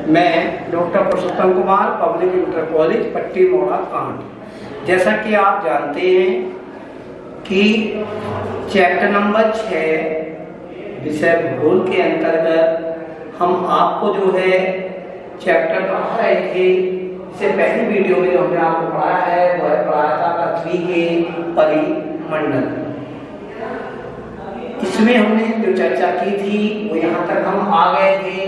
मैं डॉक्टर पुरुषोत्तम Kumar, public inter college पट्टी मोड़ा कांड। जैसा कि आप जानते हैं कि चैप्टर नंबर 6 विषय भूगोल के अंतर्गत हम आपको जो है चैप्टर पढ़ा रहे थे। इससे पहली वीडियो में जो हमने आपको पढ़ाया है वह पढ़ाया था पृथ्वी के परिमंडल। इसमें हमने जो चर्चा की थी वो यहाँ तक हम आ गए थे।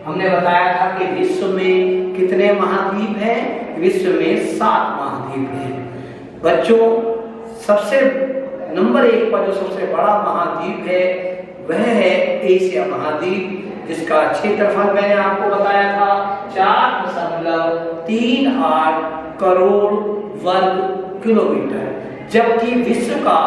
हमने बताया था कि विश्व में कितने महाद्वीप हैं? विश्व में 7 महाद्वीप हैं। बच्चों, सबसे नंबर 1 पर जो सबसे बड़ा महाद्वीप है वह है एशिया महाद्वीप, जिसका क्षेत्रफल मैंने आपको बताया था 4.38 करोड़ वर्ग किलोमीटर। जबकि विश्व का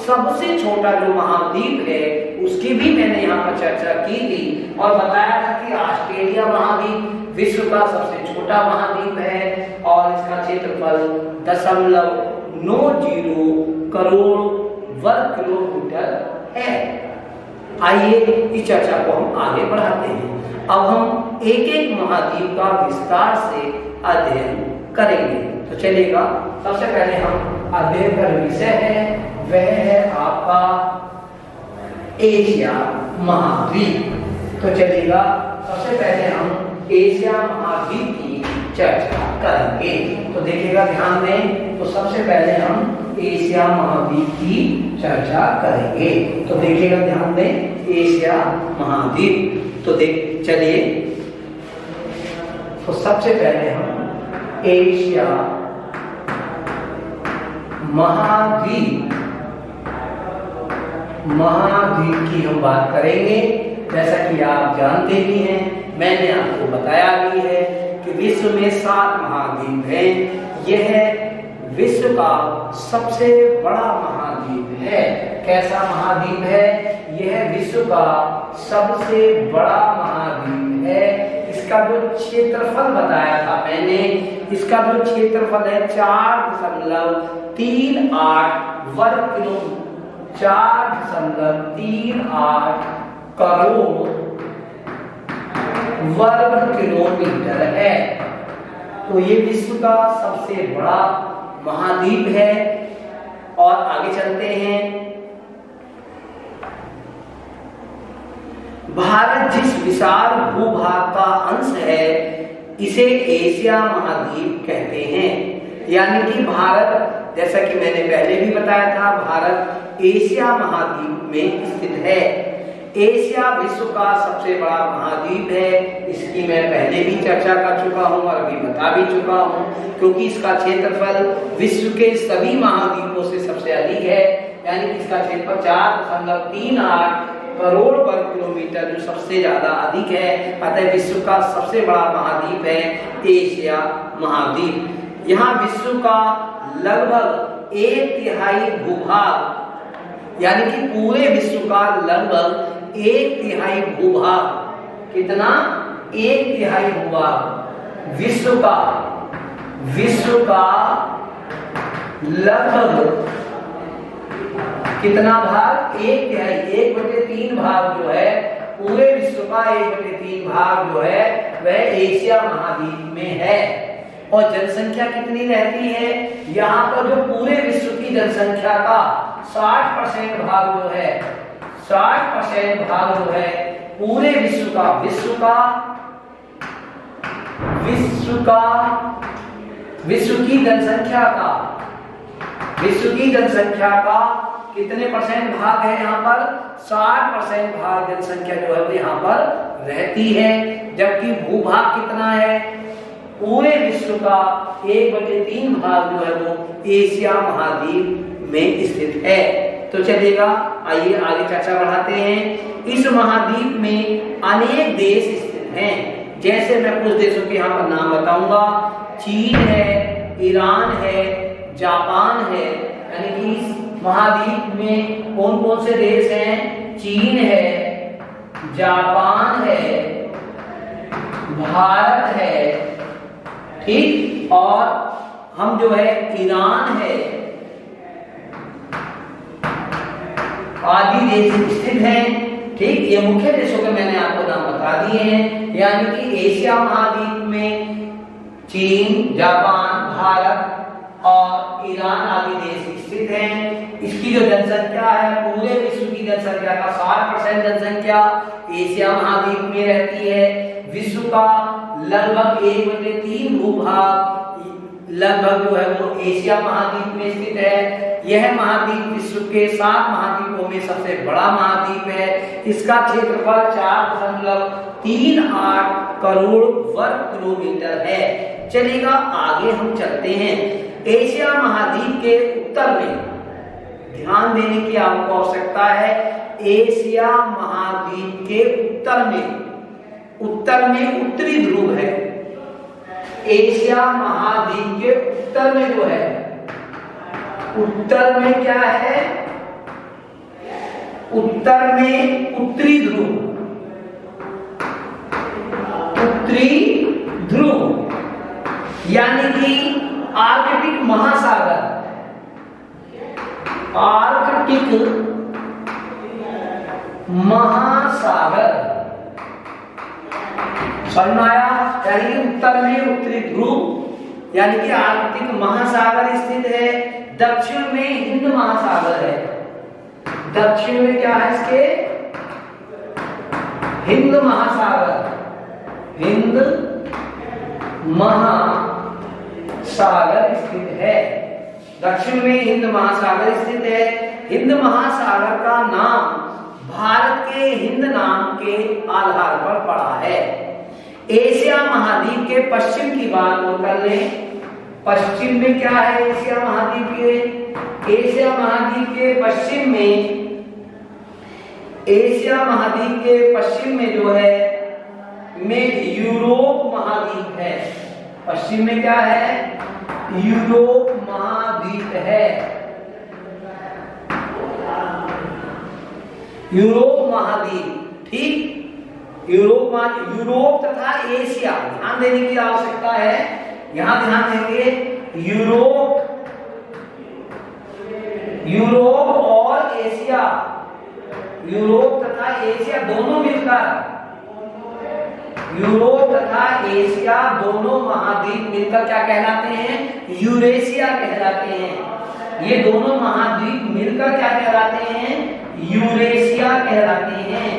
सबसे छोटा जो महाद्वीप है उसकी भी मैंने यहाँ पर चर्चा की थी और बताया था कि ऑस्ट्रेलिया महाद्वीप विश्व का सबसे छोटा महाद्वीप है और इसका क्षेत्रफल 0.90 करोड़ वर्ग किलोमीटर है। आइए इस चर्चा को हम आगे बढ़ाते हैं। अब हम एक एक महाद्वीप का विस्तार से अध्ययन करेंगे। तो चलिएगा, सबसे पहले हम अध्ययन का विषय है वह है आपका एशिया महाद्वीप। तो चलिएगा, सबसे पहले हम एशिया महाद्वीप की चर्चा करेंगे। तो देखिएगा ध्यान दें, तो सबसे पहले हम एशिया महाद्वीप की चर्चा करेंगे। तो देखिएगा ध्यान दें, एशिया महाद्वीप। तो चलिए, तो सबसे पहले हम एशिया महाद्वीप की हम बात करेंगे। जैसा कि आप जानते भी हैं, मैंने आपको बताया भी है कि विश्व में 7 महाद्वीप हैं। यह विश्व का सबसे बड़ा महाद्वीप है। कैसा महाद्वीप है? यह विश्व का सबसे बड़ा महाद्वीप है। इसका जो क्षेत्रफल बताया था मैंने, इसका जो क्षेत्रफल है 4.38 वर्ग किलोमीटर, 4.38 करोड़ वर्ग किलोमीटर है। तो ये विश्व का सबसे बड़ा महाद्वीप है। और आगे चलते हैं। भारत जिस विशाल भूभाग का अंश है इसे एशिया महाद्वीप कहते हैं। यानी कि भारत, जैसा कि मैंने पहले भी बताया था, भारत एशिया महाद्वीप में स्थित है। एशिया विश्व का सबसे बड़ा महाद्वीप है। इसकी मैं पहले भी चर्चा कर चुका हूं और अभी बता भी चुका हूं, क्योंकि इसका क्षेत्रफल विश्व के सभी महाद्वीपों से सबसे अधिक है। यानी कि इसका क्षेत्रफल 4.38 करोड़ वर्ग किलोमीटर, जो सबसे ज्यादा अधिक है। अतः विश्व का सबसे बड़ा महाद्वीप है एशिया महाद्वीप। यहाँ विश्व का लगभग 1/3 भूभाग, यानी कि पूरे विश्व का लगभग 1/3 भूभाग, कितना? 1/3 भूभाग विश्व का लगभग कितना भाग? 1/3, 1/3 भाग जो है पूरे विश्व का 1/3 भाग जो है वह एशिया महाद्वीप में है। और जनसंख्या कितनी रहती है? यहाँ पर जो पूरे विश्व की जनसंख्या का 60% भाग जो है, 60% भाग जो है पूरे विश्व की जनसंख्या का कितने परसेंट भाग है? यहाँ पर 60% भाग जनसंख्या जो है वो यहाँ पर रहती है। जबकि भूभाग कितना है? पूरे विश्व का 1/3 भाग जो है वो एशिया महाद्वीप में स्थित है। तो चलिएगा, आइए आगे चर्चा बढ़ाते हैं। इस महाद्वीप में अनेक देश स्थित हैं। जैसे मैं कुछ देशों के यहाँ पर नाम बताऊंगा। चीन है, ईरान है, जापान है। यानी कि इस महाद्वीप में कौन कौन से देश हैं? चीन है, जापान है, भारत है, ठीक, और हम जो है ईरान है आदि देश स्थित हैं। ठीक, ये मुख्य देशों के मैंने आपको नाम बता दिए हैं। यानी कि एशिया महाद्वीप में चीन, जापान, भारत और ईरान आदि देश स्थित हैं। इसकी जो जनसंख्या है, पूरे विश्व की जनसंख्या का 60% जनसंख्या एशिया महाद्वीप में रहती है। विश्व का लगभग 1/3 भूभाग लगभग जो है वो एशिया महाद्वीप में स्थित है। यह महाद्वीप विश्व के 7 महाद्वीपों में सबसे बड़ा महाद्वीप है। इसका क्षेत्रफल 4.38 करोड़ वर्ग किलोमीटर है। चलिएगा आगे हम चलते हैं। एशिया महाद्वीप के उत्तर में ध्यान देने की आपको आवश्यकता है। एशिया महाद्वीप के उत्तर में उत्तरी ध्रुव है। एशिया महाद्वीप के उत्तर में जो है, उत्तर में क्या है, उत्तर में उत्तरी ध्रुव, यानी कि आर्कटिक महासागर, आर्कटिक महासागर समझ आया। यानी कि उत्तर में उत्तरी ध्रुव यानी कि आर्कटिक महासागर स्थित है। दक्षिण में हिंद महासागर है। दक्षिण में क्या है इसके, हिंद महासागर, हिंद महासागर स्थित है। दक्षिण में हिंद महासागर स्थित है। हिंद महासागर का नाम भारत के हिंद नाम के आधार पर पड़ा है। एशिया महाद्वीप के पश्चिम की बात कर लें। पश्चिम में क्या है एशिया महाद्वीप के, एशिया महाद्वीप के पश्चिम में, एशिया महाद्वीप के पश्चिम में जो है में यूरोप महाद्वीप है। पश्चिम में क्या है, यूरोप महाद्वीप है। यूरोप महाद्वीप, ठीक, यूरोप तथा एशिया ध्यान देने की आवश्यकता है। यहां ध्यान देंगे, यूरोप और एशिया, यूरोप तथा एशिया दोनों मिलकर, यूरोप तथा एशिया दोनों महाद्वीप मिलकर क्या कहलाते हैं, यूरेशिया कहलाते हैं। ये दोनों महाद्वीप मिलकर क्या कहलाते हैं, यूरेशिया कहलाते हैं।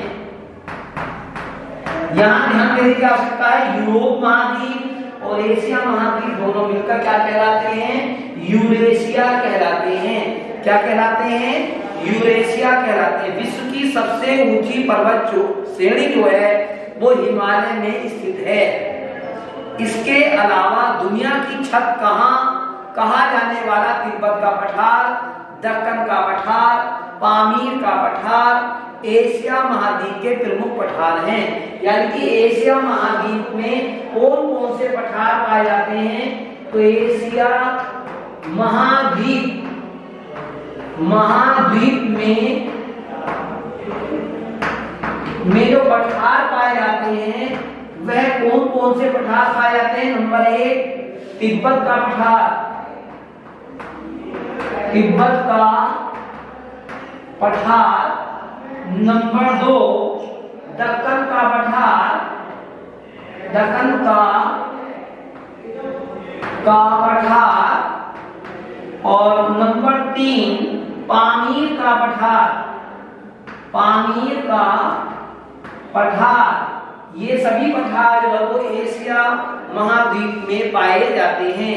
यहां ध्यान देने की आवश्यकता है, यूरोप महाद्वीप और एशिया महाद्वीप दोनों मिलकर क्या कहलाते हैं, यूरेशिया कहलाते हैं। क्या कहलाते हैं, यूरेशिया कहलाते हैं। विश्व की सबसे ऊंची पर्वत श्रेणी जो है वो हिमालय में स्थित है। इसके अलावा दुनिया की छत कहा जाने वाला तिब्बत का पठार, दक्कन का पठार, पामीर का पठार एशिया महाद्वीप के प्रमुख पठार हैं। यानी कि एशिया महाद्वीप में कौन कौन से पठार पाए जाते हैं, तो एशिया महाद्वीप में जो पठार पाए जाते हैं वह कौन कौन से पठार पाए जाते हैं। नंबर 1 तिब्बत का पठार, तिब्बत का पठार। नंबर 2 दक्कन का पठार, दक्कन का पठार। और नंबर 3 पामीर का पठार, पामीर का पठार। ये सभी पठार जो है वो एशिया महाद्वीप में पाए जाते हैं।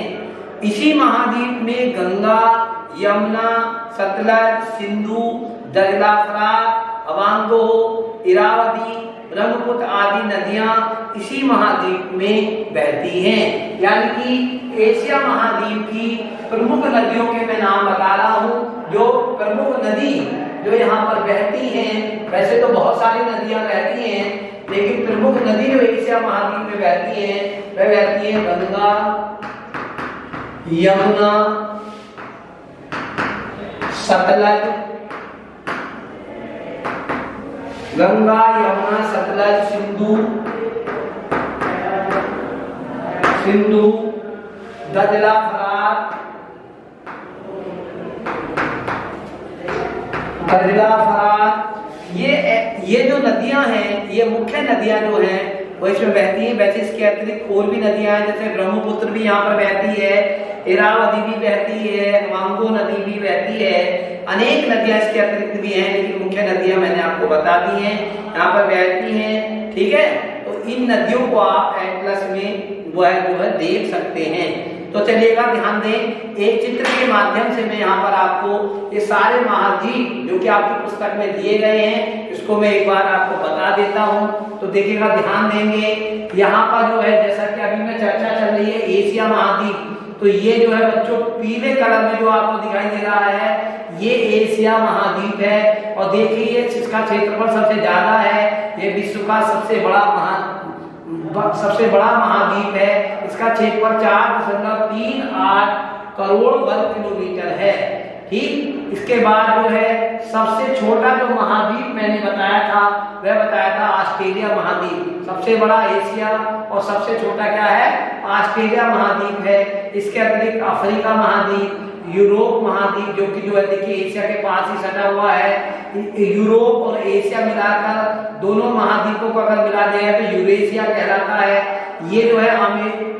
इसी महाद्वीप में गंगा, यमुना, सतलज, सिंधु, दरिया फरात, अवांगो, इरावदी, ब्रह्मपुत्र आदि नदियां इसी महाद्वीप में बहती हैं। यानी कि एशिया महाद्वीप की प्रमुख नदियों के मैं नाम बता रहा हूँ। जो प्रमुख नदी जो यहाँ पर बहती हैं, वैसे तो बहुत सारी नदियां बहती हैं, लेकिन प्रमुख नदी जो एशिया महाद्वीप में बहती है वह बहती है गंगा, यमुना, सतलज, गंगा, यमुना, सतलज, सिंधु, दरिया फरात, ये जो नदियां हैं, ये मुख्य नदियां जो हैं वो इसमें बहती हैं। वैसे इसके अतिरिक्त और भी नदियां हैं, जैसे ब्रह्मपुत्र भी यहाँ पर बहती है, इरावदी भी बहती है, वांगो नदी भी बहती है, अनेक नदियां इसके अतिरिक्त भी हैं, लेकिन मुख्य नदियां मैंने आपको बता दी हैं, यहाँ पर बहती हैं। ठीक है, तो इन नदियों को आप एटलस में जो है देख सकते हैं। तो चलिएगा ध्यान दें, एक चित्र के माध्यम से मैं यहाँ पर आपको ये सारे महाद्वीप जो कि आपकी पुस्तक में दिए गए हैं, इसको मैं एक बार आपको बता देता हूँ। तो देखिएगा, ध्यान देंगे, यहाँ पर जो है जैसा कि अभी में चर्चा चल रही है एशिया महाद्वीप, तो ये जो है बच्चों पीले कलर में जो आपको दिखाई दे रहा है, ये एशिया महाद्वीप है। और देखिए इसका क्षेत्रफल सबसे ज्यादा है, ये विश्व का सबसे बड़ा महाद्वीप है। इसका क्षेत्रफल 4.38 करोड़ वर्ग किलोमीटर है। ठीक, इसके बाद जो है सबसे छोटा जो महाद्वीप मैंने बताया था, वह बताया था ऑस्ट्रेलिया महाद्वीप। सबसे बड़ा एशिया और सबसे छोटा क्या है, ऑस्ट्रेलिया महाद्वीप है। इसके अतिरिक्त अफ्रीका महाद्वीप, यूरोप महाद्वीप जो कि जो है देखिए एशिया के पास ही सटा हुआ है। यूरोप और एशिया मिलाकर दोनों महाद्वीपों को अगर मिला दिया तो यूरेशिया कहलाता है। ये जो है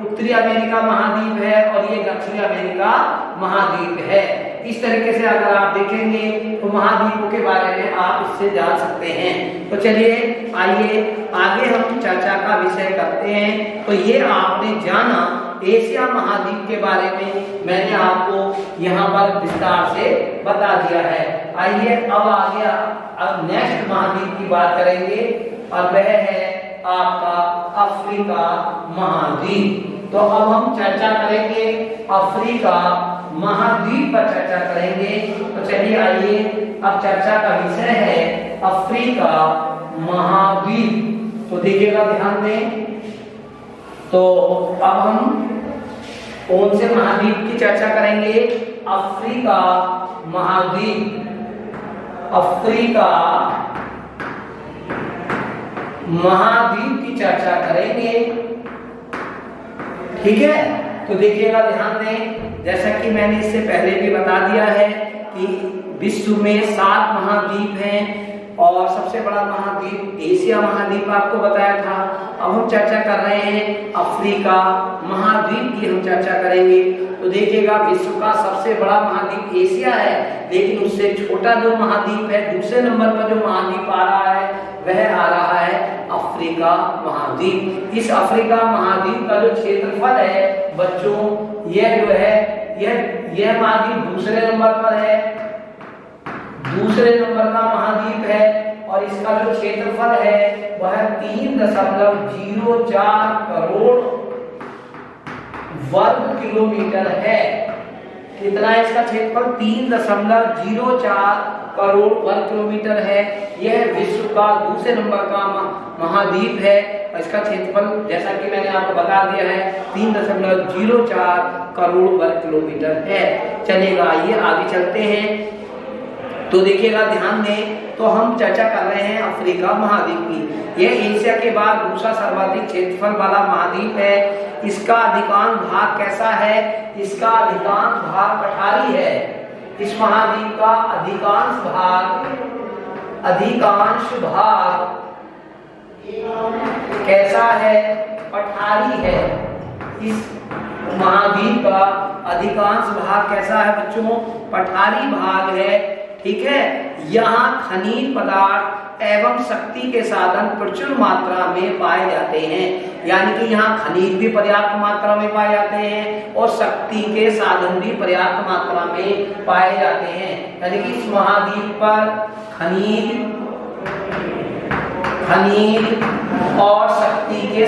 उत्तरी अमेरिका महाद्वीप है और ये दक्षिणी अमेरिका महाद्वीप है। इस तरीके से अगर आप देखेंगे तो महाद्वीपों के बारे में आप इससे जान सकते हैं। तो चलिए आइए आगे हम चर्चा का विषय करते हैं। तो ये आपने जाना एशिया महाद्वीप के बारे में, मैंने आपको यहाँ पर विस्तार से बता दिया है। आइए अब आगे अब नेक्स्ट महाद्वीप की बात करेंगे और वह है आपका अफ्रीका महाद्वीप। तो अब हम चर्चा करेंगे अफ्रीका महाद्वीप पर चर्चा करेंगे। तो चलिए आइए, अब चर्चा का विषय है अफ्रीका महाद्वीप। तो देखिएगा, ध्यान दें, तो अब हम कौन से महाद्वीप की चर्चा करेंगे, अफ्रीका महाद्वीप। अफ्रीका महाद्वीप की चर्चा करेंगे। ठीक है, तो देखिएगा, ध्यान दें, जैसा कि मैंने इससे पहले भी बता दिया है कि विश्व में 7 महाद्वीप हैं और सबसे बड़ा महाद्वीप एशिया महाद्वीप आपको बताया था। अब हम चर्चा कर रहे हैं अफ्रीका महाद्वीप की, हम चर्चा करेंगे। तो देखिएगा, विश्व का सबसे बड़ा महाद्वीप एशिया है, लेकिन उससे छोटा जो महाद्वीप है, दूसरे नंबर पर जो महाद्वीप आ रहा है वह आ रहा है अफ्रीका महाद्वीप। इस अफ्रीका महाद्वीप का जो क्षेत्रफल है बच्चों, यह जो है यह महाद्वीप दूसरे नंबर पर है, दूसरे नंबर का महाद्वीप है और इसका जो क्षेत्रफल है वह 3.04 करोड़ वर्ग किलोमीटर है। कितना है इसका क्षेत्रफल, 3.04 करोड़ वर्ग किलोमीटर है। यह विश्व का दूसरे नंबर का महाद्वीप है और इसका क्षेत्रफल जैसा कि मैंने आपको बता दिया है 3.04 करोड़ वर्ग किलोमीटर है। चलेगा, आइए आगे चलते हैं। तो देखिएगा, ध्यान दें, तो हम चर्चा कर रहे हैं अफ्रीका महाद्वीप की। यह एशिया के बाद दूसरा सर्वाधिक क्षेत्रफल वाला महाद्वीप है। इसका अधिकांश भाग कैसा है, इसका अधिकांश भाग पठारी है। इस महाद्वीप का अधिकांश भाग कैसा है, पठारी है। इस महाद्वीप का अधिकांश भाग कैसा है बच्चों, पठारी भाग है। ठीक है, यहाँ खनिज पदार्थ एवं शक्ति के साधन प्रचुर मात्रा में पाए जाते हैं। यानी कि यहाँ खनिज भी पर्याप्त मात्रा में पाए जाते हैं और शक्ति के साधन भी पर्याप्त मात्रा में पाए जाते हैं। यानी कि इस महाद्वीप पर खनिज और शक्ति के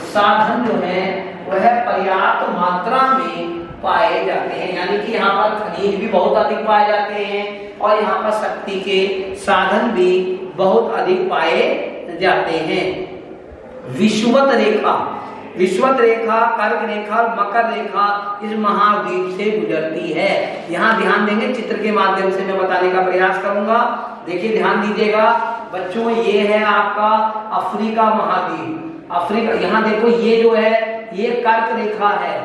साधन जो है वह पर्याप्त मात्रा में पाए जाते हैं। यानी कि यहाँ पर खनिज भी बहुत अधिक पाए जाते हैं और यहाँ पर शक्ति के साधन भी बहुत अधिक पाए जाते हैं। विषुवत रेखा, कर्क रेखा और मकर रेखा इस महाद्वीप से गुजरती है। यहाँ ध्यान देंगे, चित्र के माध्यम से मैं बताने का प्रयास करूंगा। देखिए, ध्यान दीजिएगा बच्चों, ये है आपका अफ्रीका महाद्वीप। अफ्रीका, यहाँ देखो, ये जो है ये कर्क रेखा है,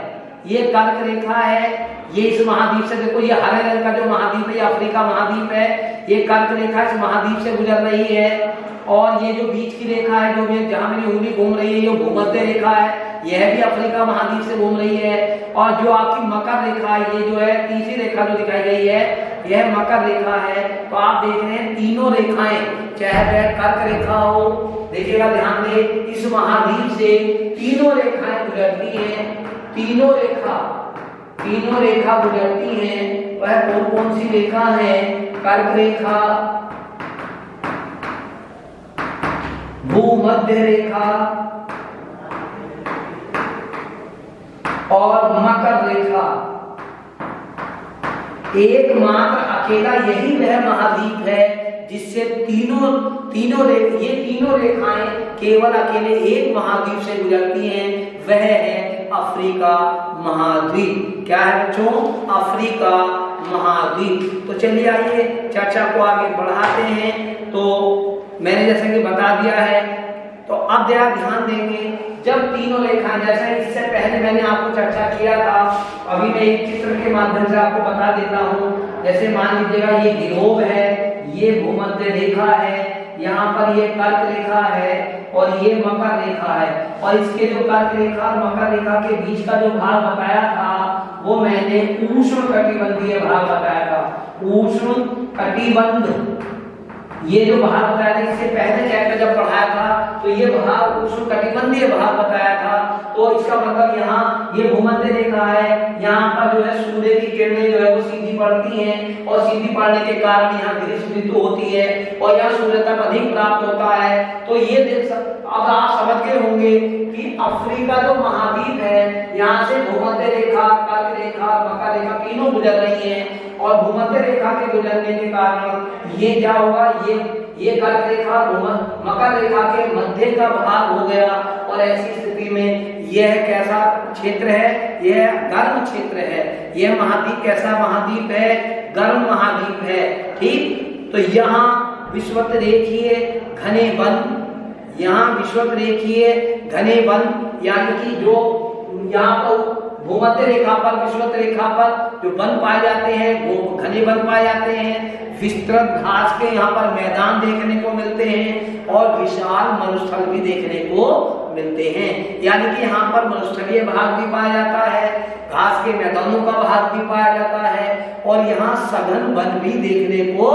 ये कर्क रेखा है, ये इस महाद्वीप से, देखो ये हरे रंग का जो महाद्वीप है, ये अफ्रीका महाद्वीप है, ये कर्क रेखा इस महाद्वीप से गुजर रही है। और ये जो बीच की रेखा है, जो जहां मेरी उंगली घूम रही है, ये भूमध्य रेखा है, यह भी अफ्रीका महाद्वीप से घूम रही है। और जो आपकी मकर रेखा है, ये जो है तीसरी रेखा जो दिखाई गई है, यह मकर रेखा है। तो आप देख रहे हैं तीनों रेखाएं, चाहे वह कर्क रेखा हो, देखिएगा ध्यान दे, इस महाद्वीप से तीनों रेखाएं गुजरती हैं, तीनों रेखा गुजरती हैं। वह कौन कौन सी रेखा है? कर्क रेखा, भूमध्य रेखा और मकर रेखा। एकमात्र अकेला यही वह महाद्वीप है जिससे ये तीनों रेखाएं केवल अकेले एक महाद्वीप से गुजरती हैं, वह है अफ्रीका महाद्वीप। क्या है बच्चों? अफ्रीका महाद्वीप। तो चलिए आइए चर्चा को आगे बढ़ाते हैं। तो मैंने जैसे कि बता दिया है, तो अब जरा ध्यान देंगे, जब तीनों रेखाएं, जैसा इससे पहले मैंने आपको चर्चा किया था, अभी मैं एक चित्र के माध्यम से आपको बता देता हूं। जैसे मान लीजिएगा ये गिरोह है, ये भूमध्य रेखा है, यहाँ पर ये कर्क रेखा है और ये मकर रेखा है। और इसके जो कर्क रेखा और मकर रेखा के बीच का जो भाग बताया था, वो मैंने उष्ण कटिबंधीय भाग बताया था। उष्ण कटिबंध, ये जो भाग बताया था, इससे पहले चैप्टर जब पढ़ाया था तो ये भाग उष्ण कटिबंधीय भाग बताया था। तो इसका मतलब यहाँ ये भूमध्य रेखा है, यहाँ पर जो है सूर्य की किरणें जो है वो सीधी पड़ती हैं और सीधी पड़ने के कारण यहाँ ग्रीष्म ऋतु होती है और यहाँ सूर्य तक अधिक प्राप्त होता है। तो ये देख अब आप समझ गए होंगे कि अफ्रीका जो महाद्वीप है, यहाँ से भूमध्य रेखा, कर्क रेखा, मकर रेखा तीनों गुजर रही हैं और भूमध्य रेखा के गुजरने के कारण ये क्या होगा, ये कर्क रेखा मकर रेखा के मध्य का भाग हो गया। और ऐसी स्थिति में यह कैसा क्षेत्र है? यह गर्म क्षेत्र है। यह महाद्वीप कैसा महाद्वीप है? गर्म महाद्वीप है। ठीक, तो यहाँ विषुवत रेखीय घने वन, यहाँ विषुवत रेखीय घने वन, यानी कि जो यहाँ पर भूमध्य रेखा पर, विषुवत रेखा पर जो वन पाए जाते हैं वो घने वन पाए जाते हैं। विस्तृत घास के यहाँ पर मैदान देखने को मिलते हैं और विशाल मरुस्थल भी देखने को मिलते हैं। यानी कि यहाँ पर मरुस्थलीय भाग भी पाया जाता है, घास के मैदानों का भाग भी पाया जाता है और यहाँ सघन वन भी देखने को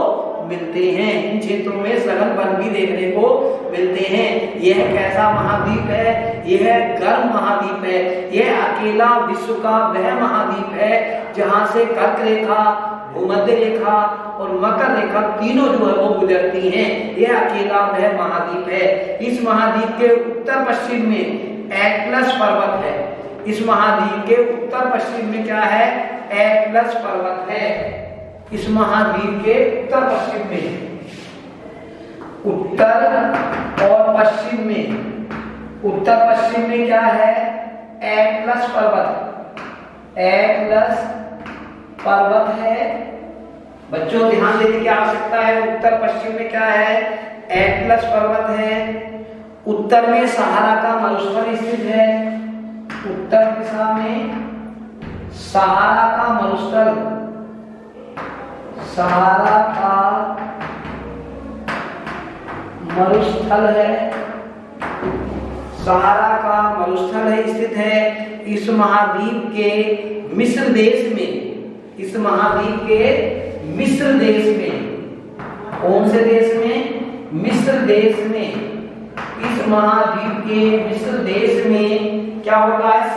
मिलते हैं। इन क्षेत्रों में सघन वन भी देखने को मिलते हैं। यह कैसा महाद्वीप है? यह गर्म महाद्वीप है। यह अकेला विश्व का वह महाद्वीप है जहां से कर्क रेखा, भूमध्य रेखा और मकर रेखा तीनों जो है वो गुजरती हैं। यह अकेला वह महाद्वीप है। इस महाद्वीप के उत्तर पश्चिम में एटलस पर्वत है। इस महाद्वीप के उत्तर पश्चिम में क्या है? एटलस पर्वत है। इस महाद्वीप के उत्तर पश्चिम में, उत्तर और पश्चिम में, उत्तर पश्चिम में क्या है? एटलस पर्वत, एटलस पर्वत है। बच्चों ध्यान देने की आवश्यकता है। उत्तर पश्चिम में क्या है? एटलस पर्वत है। उत्तर में सहारा का मरुस्थल स्थित है। उत्तर दिशा में सहारा का मरुस्थल, सहारा का मरुस्थल है, सहारा का मरुस्थल है स्थित है इस महाद्वीप के मिस्र देश में। इस महाद्वीप के मिस्र देश में, कौन से देश में? मिस्र देश में। इस महाद्वीप के मिस्र देश में क्या होता है?